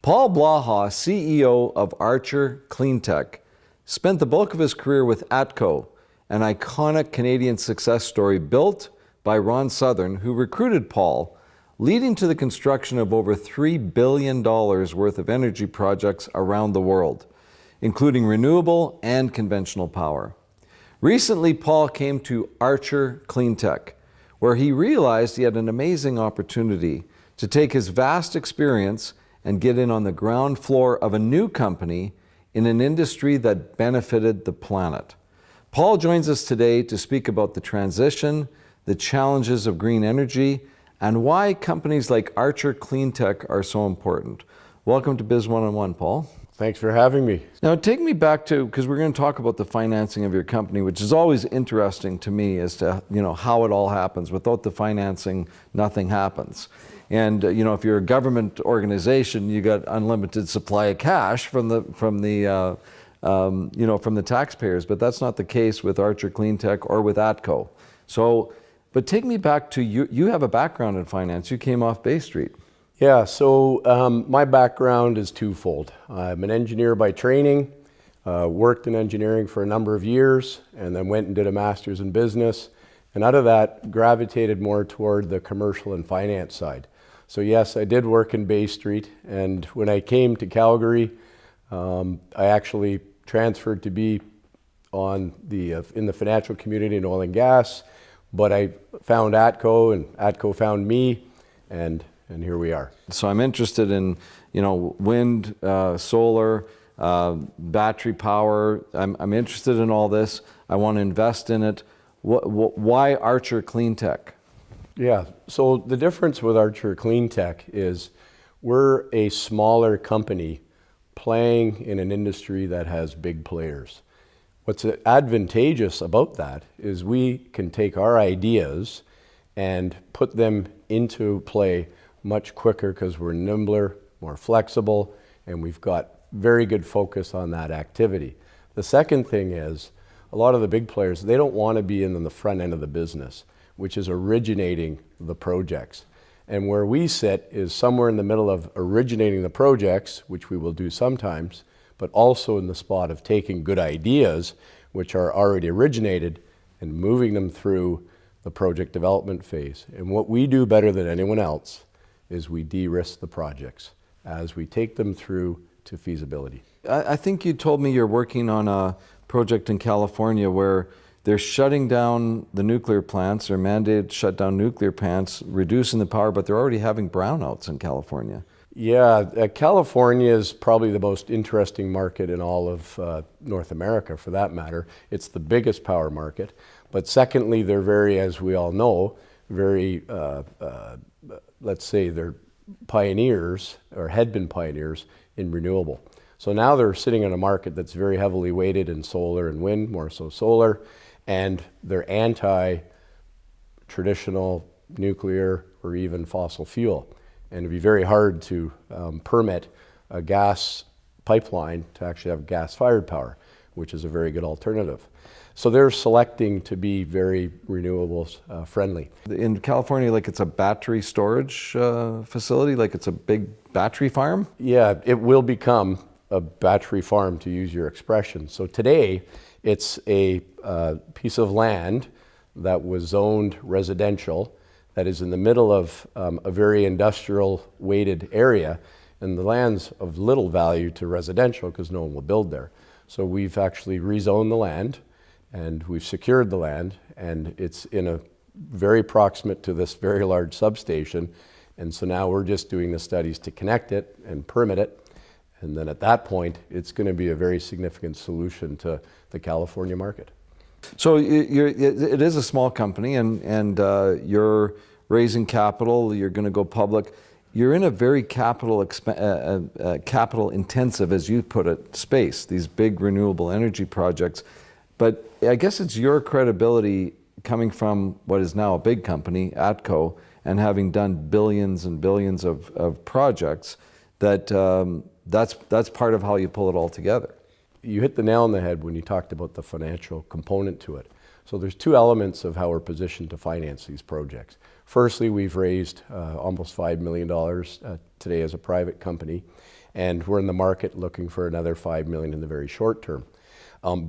Paul Blaha, CEO of Archer Cleantech, spent the bulk of his career with ATCO, an iconic Canadian success story built by Ron Southern, who recruited Paul, leading to the construction of over $3 billion worth of energy projects around the world, including renewable and conventional power. Recently, Paul came to Archer Cleantech, where he realized he had an amazing opportunity to take his vast experience and get in on the ground floor of a new company in an industry that benefited the planet. Paul joins us today to speak about the transition, the challenges of green energy, and why companies like Archer Cleantech are so important. Welcome to Biz One-on-One, Paul. Thanks for having me. Now take me back to, because we're going to talk about the financing of your company, which is always interesting to me as to how it all happens. Without the financing, nothing happens. And if you're a government organization, you got unlimited supply of cash from the taxpayers. But that's not the case with Archer Cleantech or with ATCO. So, but take me back to you. You have a background in finance. You came off Bay Street. Yeah. So my background is twofold. I'm an engineer by training. Worked in engineering for a number of years, and then went and did a master's in business. And out of that, gravitated more toward the commercial and finance side. So yes, I did work in Bay Street, and when I came to Calgary, I actually transferred to be in the financial community in oil and gas, but I found ATCO, and ATCO found me, and here we are. So I'm interested in wind, solar, battery power. I'm interested in all this. I want to invest in it. Why Archer Cleantech? Yeah, so the difference with Archer Cleantech is we're a smaller company playing in an industry that has big players. What's advantageous about that is we can take our ideas and put them into play much quicker because we're nimbler, more flexible, and we've got very good focus on that activity. The second thing is a lot of the big players, they don't want to be in the front end of the business, which is originating the projects. And where we sit is somewhere in the middle of originating the projects, which we will do sometimes, but also in the spot of taking good ideas, which are already originated, and moving them through the project development phase. And what we do better than anyone else is we de-risk the projects as we take them through to feasibility. I think you told me you're working on a project in California where they're shutting down the nuclear plants, or mandated to shut down nuclear plants, reducing the power, but they're already having brownouts in California. Yeah, California is probably the most interesting market in all of North America, for that matter. It's the biggest power market. But secondly, they're very, as we all know, very, let's say they're pioneers, or had been pioneers, in renewable. So now they're sitting in a market that's very heavily weighted in solar and wind, more so solar, and they're anti-traditional nuclear or even fossil fuel. And it'd be very hard to permit a gas pipeline to actually have gas-fired power, which is a very good alternative. So they're selecting to be very renewables friendly. In California, like it's a battery storage facility, like it's a big battery farm? Yeah, it will become a battery farm, to use your expression. So today, it's a piece of land that was zoned residential that is in the middle of a very industrial weighted area, and the land's of little value to residential because no one will build there. So we've actually rezoned the land, and we've secured the land, and it's in a very proximate to this very large substation. And so now we're just doing the studies to connect it and permit it. And then at that point, it's going to be a very significant solution to the California market. So it is a small company, and you're raising capital, you're going to go public. You're in a very capital intensive, as you put it, space, these big renewable energy projects. But I guess it's your credibility coming from what is now a big company, ATCO, and having done billions and billions of projects, that's part of how you pull it all together. You hit the nail on the head when you talked about the financial component to it. So there's two elements of how we're positioned to finance these projects. Firstly, we've raised almost $5 million today as a private company, and we're in the market looking for another $5 million in the very short term.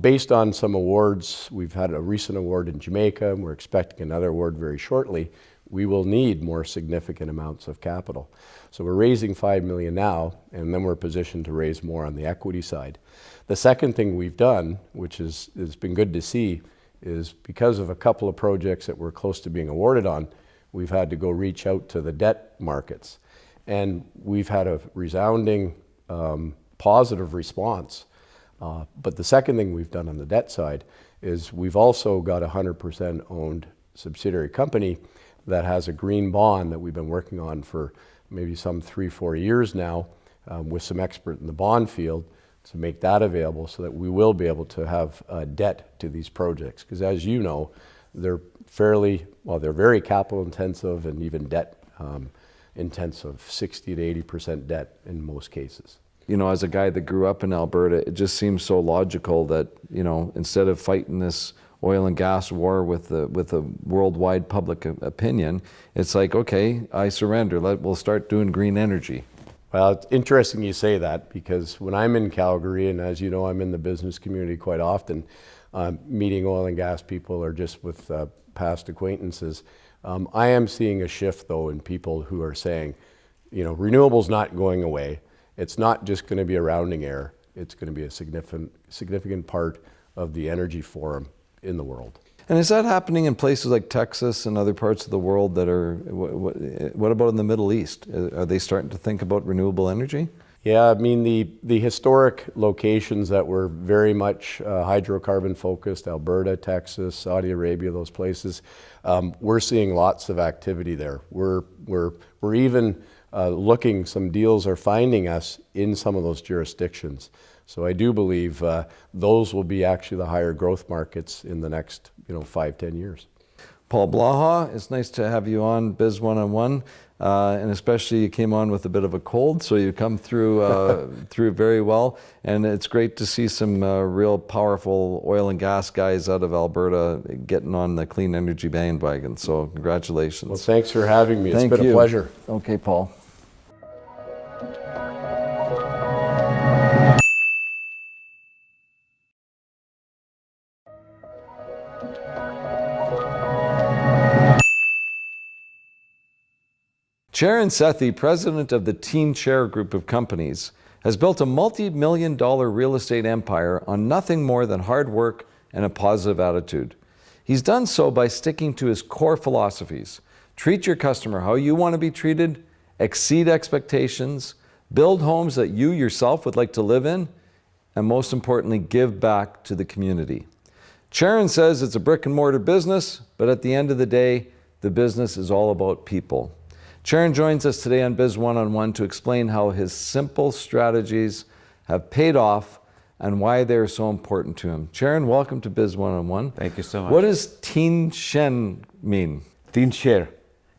Based on some awards, we've had a recent award in Jamaica, and we're expecting another award very shortly. We will need more significant amounts of capital. So we're raising $5 million now, and then we're positioned to raise more on the equity side. The second thing we've done, which has been good to see, is because of a couple of projects that we're close to being awarded on, we've had to go reach out to the debt markets. And we've had a resounding positive response. But the second thing we've done on the debt side is we've also got a 100% owned subsidiary company that has a green bond that we've been working on for maybe some 3-4 years now with some expert in the bond field to make that available so that we will be able to have debt to these projects. Because as you know, they're they're very capital intensive and even debt intensive, 60 to 80% debt in most cases. You know, as a guy that grew up in Alberta, it just seems so logical that, you know, instead of fighting this oil and gas war with a worldwide public opinion, it's like, okay, I surrender. We'll start doing green energy. Well, it's interesting you say that, because when I'm in Calgary, and as you know, I'm in the business community quite often, meeting oil and gas people or just with past acquaintances, I am seeing a shift though in people who are saying, you know, renewables not going away. It's not just going to be a rounding error. It's going to be a significant part of the energy forum in the world. And is that happening in places like Texas and other parts of the world that are, what about in the Middle East? Are they starting to think about renewable energy? Yeah, I mean, the historic locations that were very much hydrocarbon focused, Alberta, Texas, Saudi Arabia, those places, we're seeing lots of activity there. We're even looking, some deals are finding us in some of those jurisdictions. So I do believe those will be actually the higher growth markets in the next 5-10 years. Paul Blaha, it's nice to have you on Biz One-on-One, and especially you came on with a bit of a cold, so you come through through very well. And it's great to see some real powerful oil and gas guys out of Alberta getting on the clean energy bandwagon. So congratulations. Well, thanks for having me. It's Thank been you. a pleasure. Okay, Paul. Charan Sethi, president of the Tien Sher group of companies, has built a multi-million-dollar real estate empire on nothing more than hard work and a positive attitude. He's done so by sticking to his core philosophies: treat your customer how you want to be treated, exceed expectations, build homes that you yourself would like to live in, and most importantly, give back to the community. Charan says it's a brick and mortar business, but at the end of the day, the business is all about people. Charan joins us today on Biz One-on-One to explain how his simple strategies have paid off and why they are so important to him. Charan, welcome to Biz One-on-One. Thank you so much. What does Tien Shen mean? Tien Sher.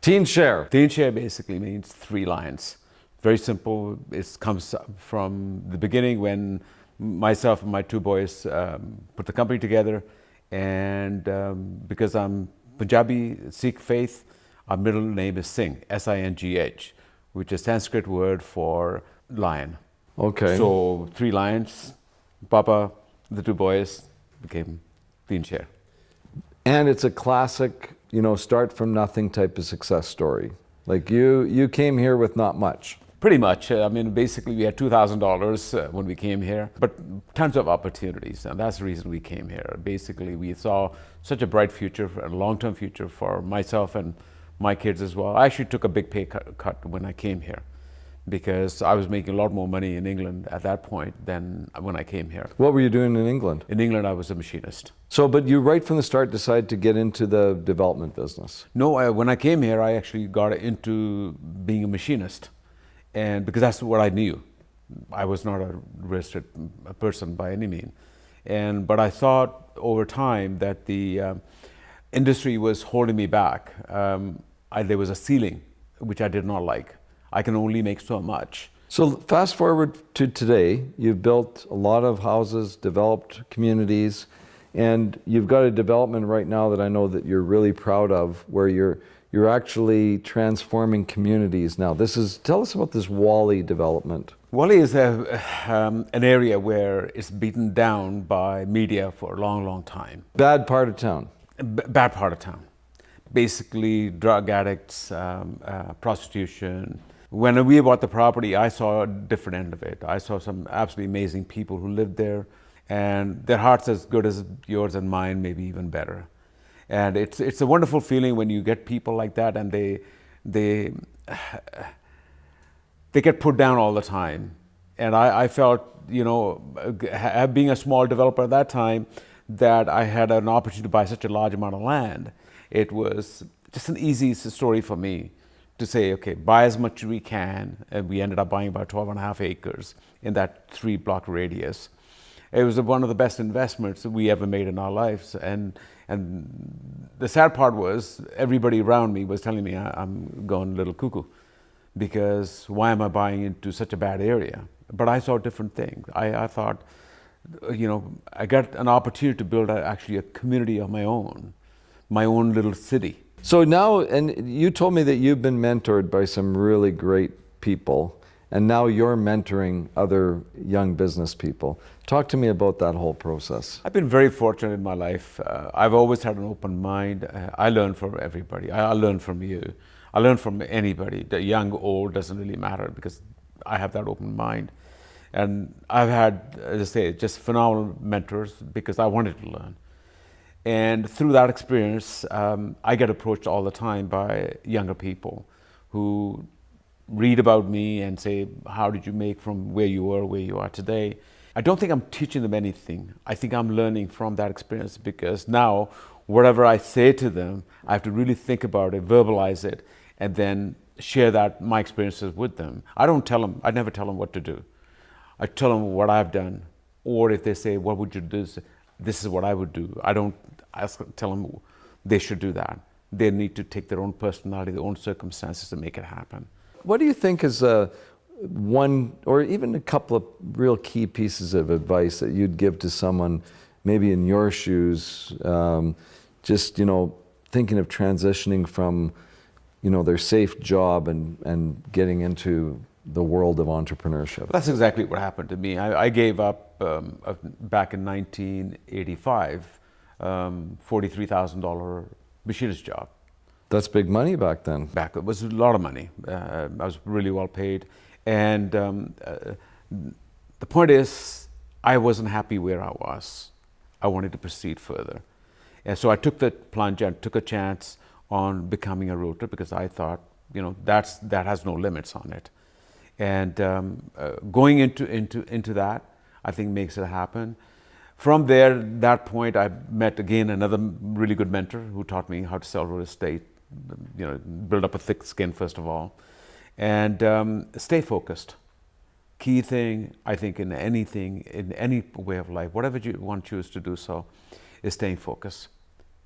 Tien Sher. Tien Sher basically means 3 lions. Very simple. It comes from the beginning when myself and my 2 boys put the company together. And because I'm Punjabi, Sikh faith, our middle name is Singh, S-I-N-G-H, which is Sanskrit word for lion. Okay. So 3 lions, Papa, the 2 boys became Tien Sher. And it's a classic, start from nothing type of success story. Like you came here with not much. Pretty much. I mean, basically we had $2,000 when we came here, but tons of opportunities. And that's the reason we came here. Basically, we saw such a bright future, a long-term future for myself and my kids as well. I actually took a big pay cut when I came here because I was making a lot more money in England at that point than when I came here. What were you doing in England? In England, I was a machinist. So, but you right from the start decided to get into the development business? No, when I came here, I actually got into being a machinist, and because that's what I knew. I was not a registered person by any means. But I thought over time that the industry was holding me back. There was a ceiling, which I did not like. I can only make so much. So fast forward to today, you've built a lot of houses, developed communities, And you've got a development right now that I know that you're really proud of, where you're actually transforming communities now. Tell us about this Wally development. Wally is an area where it's beaten down by media for a long, long time. Bad part of town. Bad part of town. Basically, drug addicts, prostitution. When we bought the property, I saw a different end of it. I saw some absolutely amazing people who lived there, and their heart's as good as yours and mine, maybe even better. And it's a wonderful feeling when you get people like that, and they get put down all the time. And I felt, being a small developer at that time, that I had an opportunity to buy such a large amount of land. It was just an easy story for me to say, okay, buy as much as we can. And we ended up buying about 12.5 acres in that 3-block radius. It was one of the best investments we ever made in our lives. And the sad part was everybody around me was telling me I'm going a little cuckoo, because why am I buying into such a bad area? But I saw different things. I thought, I got an opportunity to build actually a community of my own little city. So now, and you told me that you've been mentored by some really great people, and now you're mentoring other young business people. Talk to me about that whole process. I've been very fortunate in my life. I've always had an open mind. I learn from everybody. I learn from you. I learn from anybody. The young, old, doesn't really matter, because I have that open mind. And I've had, as I say, just phenomenal mentors because I wanted to learn. And through that experience, I get approached all the time by younger people who read about me and say, how did you make from where you were, where you are today? I don't think I'm teaching them anything. I think I'm learning from that experience, because now whatever I say to them, I have to really think about it, verbalize it, and then share my experiences with them. I never tell them what to do. I tell them what I've done, or if they say, what would you do? This is what I would do. I don't tell them they should do that. They need to take their own personality, their own circumstances to make it happen. What do you think is one or even a couple of real key pieces of advice that you'd give to someone maybe in your shoes, just thinking of transitioning from their safe job and getting into the world of entrepreneurship? That's exactly what happened to me. I gave up back in 1985, $43,000 machinist job. That's big money back then. Back, it was a lot of money. I was really well paid. And the point is, I wasn't happy where I was. I wanted to proceed further. And so I took the plunge and took a chance on becoming a realtor, because I thought, that has no limits on it. And going into that, I think makes it happen. From there, that point, I met again another really good mentor who taught me how to sell real estate, build up a thick skin first of all, and stay focused. Key thing, I think, in anything, in any way of life, whatever you want to choose to do so, is staying focused.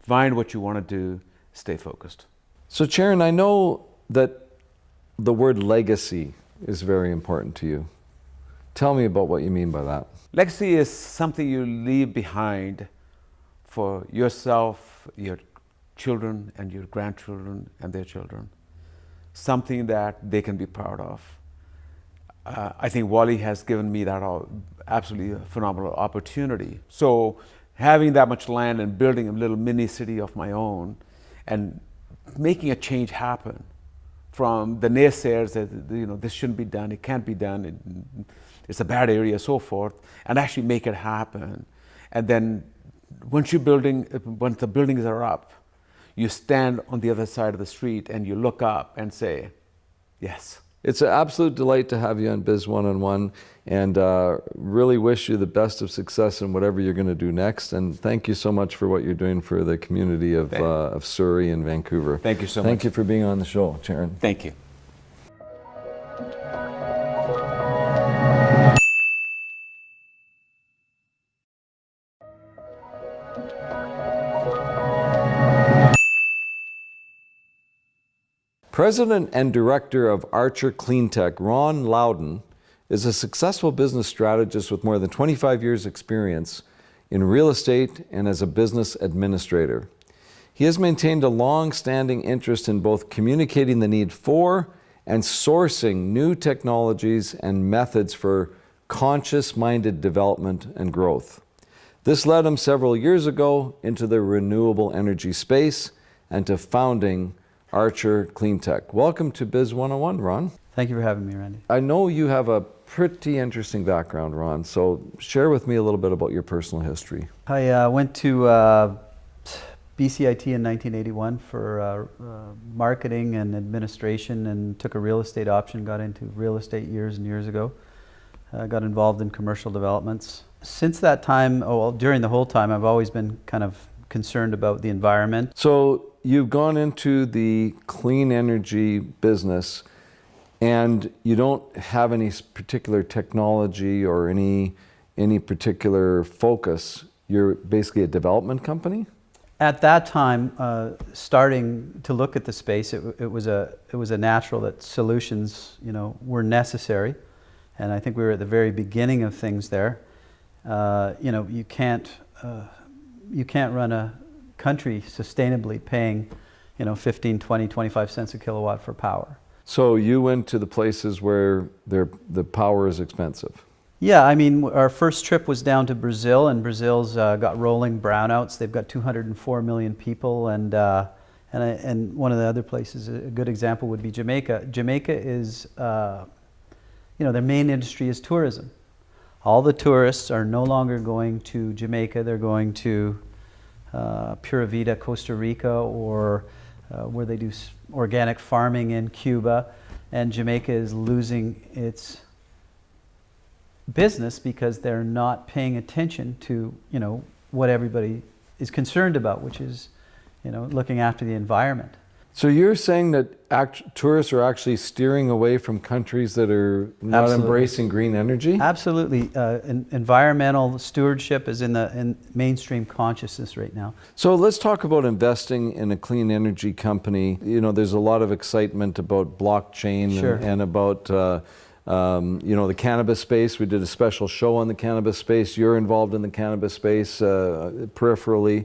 Find what you want to do, stay focused. So Charan, I know that the word legacy is very important to you. Tell me about what you mean by that. Legacy is something you leave behind for yourself, your children, and your grandchildren, and their children. Something that they can be proud of. I think Wally has given me that absolutely phenomenal opportunity. So having that much land and building a little mini city of my own and making a change happen from the naysayers that this shouldn't be done, it can't be done, it's a bad area, so forth, and actually make it happen. And then once the buildings are up, you stand on the other side of the street and you look up and say, yes. It's an absolute delight to have you on Biz One-on-One, and really wish you the best of success in whatever you're going to do next. And thank you so much for what you're doing for the community of Surrey and Vancouver. Thank you so much. Thank you for being on the show, Charan. Thank you. President and Director of Archer Cleantech, Ron Loudoun, is a successful business strategist with more than 25 years' experience in real estate and as a business administrator. He has maintained a long-standing interest in both communicating the need for and sourcing new technologies and methods for conscious-minded development and growth. This led him several years ago into the renewable energy space and to founding Archer Cleantech. Welcome to Biz 101, Ron. Thank you for having me, Randy. I know you have a pretty interesting background, Ron, so share with me a little bit about your personal history. I went to BCIT in 1981 for marketing and administration, and took a real estate option, got into real estate years and years ago. Got involved in commercial developments. Since that time, during the whole time, I've always been kind of concerned about the environment. So you've gone into the clean energy business, and you don't have any particular technology or any particular focus. You're basically a development company? At that time, starting to look at the space, it was a natural that solutions, were necessary, and I think we were at the very beginning of things there. You can't run a country sustainably paying, 15, 20, 25 cents a kilowatt for power. So you went to the places where the power is expensive? Yeah, I mean, our first trip was down to Brazil, and Brazil's got rolling brownouts. They've got 204 million people, and one of the other places, a good example would be Jamaica. Jamaica is, their main industry is tourism. All the tourists are no longer going to Jamaica. They're going to Pura Vida, Costa Rica, or where they do organic farming in Cuba. And Jamaica is losing its business because they're not paying attention to, what everybody is concerned about, which is, looking after the environment. So you're saying that tourists are actually steering away from countries that are not embracing green energy? Absolutely. Environmental stewardship is in mainstream consciousness right now. So let's talk about investing in a clean energy company. There's a lot of excitement about blockchain. Sure. and about the cannabis space. We did a special show on the cannabis space. You're involved in the cannabis space peripherally.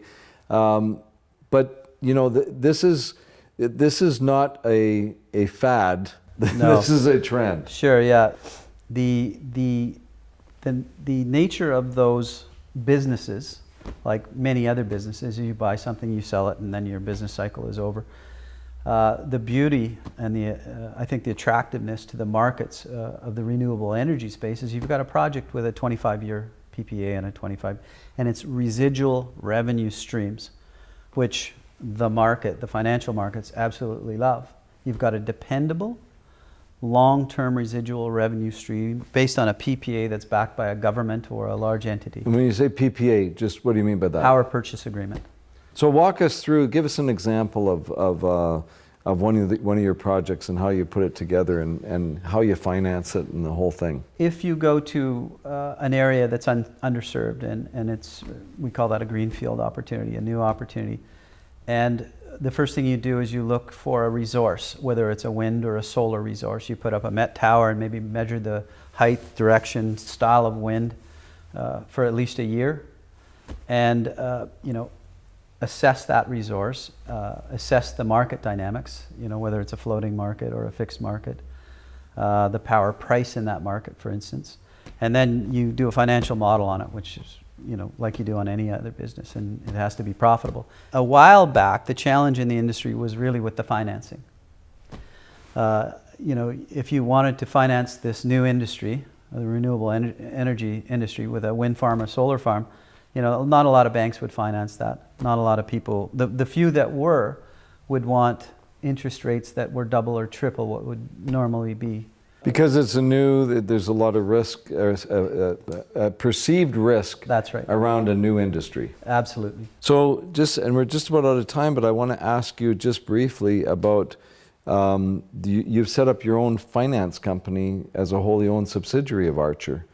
But this is not a fad. No. This is a trend. Sure, yeah. The nature of those businesses, like many other businesses, you buy something, you sell it, and then your business cycle is over. The beauty and I think the attractiveness to the markets of the renewable energy space is you've got a project with a 25-year PPA and it's residual revenue streams, which the financial markets absolutely love. You've got a dependable, long-term residual revenue stream based on a PPA that's backed by a government or a large entity. And when you say PPA, just what do you mean by that? Power purchase agreement. So walk us through, give us an example of one of your projects and how you put it together and how you finance it and the whole thing. If you go to an area that's underserved and we call that a greenfield opportunity, a new opportunity, and the first thing you do is you look for a resource, whether it's a wind or a solar resource. You put up a Met tower and maybe measure the height, direction, style of wind for at least a year, and assess that resource, assess the market dynamics, whether it's a floating market or a fixed market, the power price in that market, for instance, and then you do a financial model on it, which is like you do on any other business, and it has to be profitable. A while back, the challenge in the industry was really with the financing. If you wanted to finance this new industry, the renewable energy industry, with a wind farm or solar farm, not a lot of banks would finance that. Not a lot of people, the few that would want interest rates that were double or triple what would normally be. Because there's a lot of risk, perceived risk. That's right. Around a new industry. Absolutely. So we're just about out of time, but I want to ask you just briefly about, you've set up your own finance company as a wholly owned subsidiary of Archer.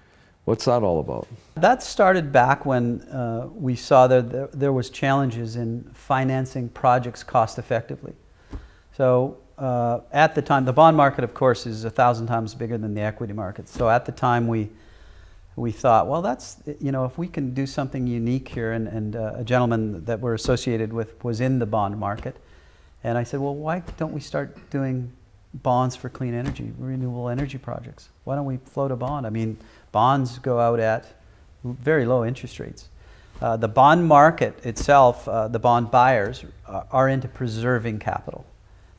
What's that all about? That started back when we saw that there was challenges in financing projects cost effectively. So at the time, the bond market, of course, is 1,000 times bigger than the equity market. So at the time, we we thought, well, that's, if we can do something unique here, and a gentleman that we're associated with was in the bond market. And I said, well, why don't we start doing bonds for clean energy, renewable energy projects? Why don't we float a bond? I mean, bonds go out at very low interest rates. The bond market itself, the bond buyers are into preserving capital.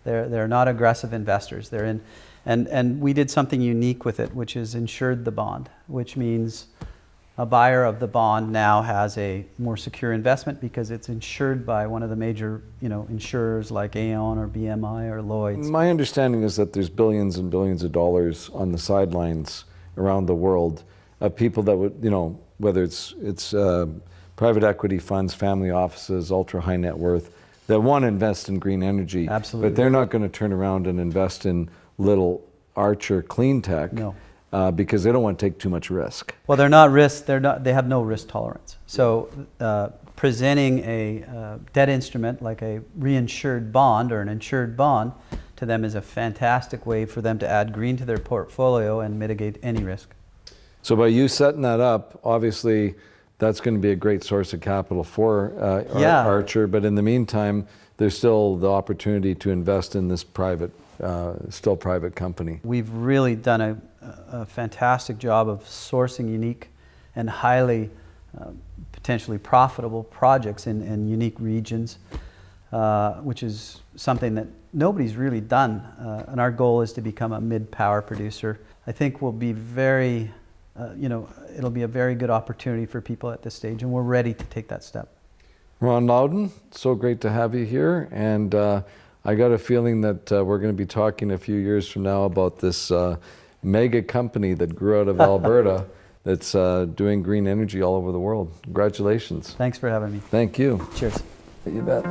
They're not aggressive investors. They're in, and we did something unique with it, which is insured the bond, which means a buyer of the bond now has a more secure investment because it's insured by one of the major, insurers like Aon or BMI or Lloyd's. My understanding is that there's billions and billions of dollars on the sidelines around the world of people that would, whether it's private equity funds, family offices, ultra high net worth, that want to invest in green energy. Absolutely. But they're not going to turn around and invest in little Archer Cleantech. No. Because they don't want to take too much risk. Well, they're not risk. They have no risk tolerance. So presenting a debt instrument like a reinsured bond or an insured bond to them is a fantastic way for them to add green to their portfolio and mitigate any risk. So by you setting that up, obviously that's going to be a great source of capital for Archer. But in the meantime, there's still the opportunity to invest in this private company. We've really done a fantastic job of sourcing unique and highly potentially profitable projects in unique regions, which is something that nobody's really done. And our goal is to become a mid-power producer. I think we'll be very, it'll be a very good opportunity for people at this stage, and we're ready to take that step. Ron Loudoun, so great to have you here. And I got a feeling that we're going to be talking a few years from now about this mega company that grew out of Alberta that's doing green energy all over the world. Congratulations. Thanks for having me. Thank you. Cheers. You bet.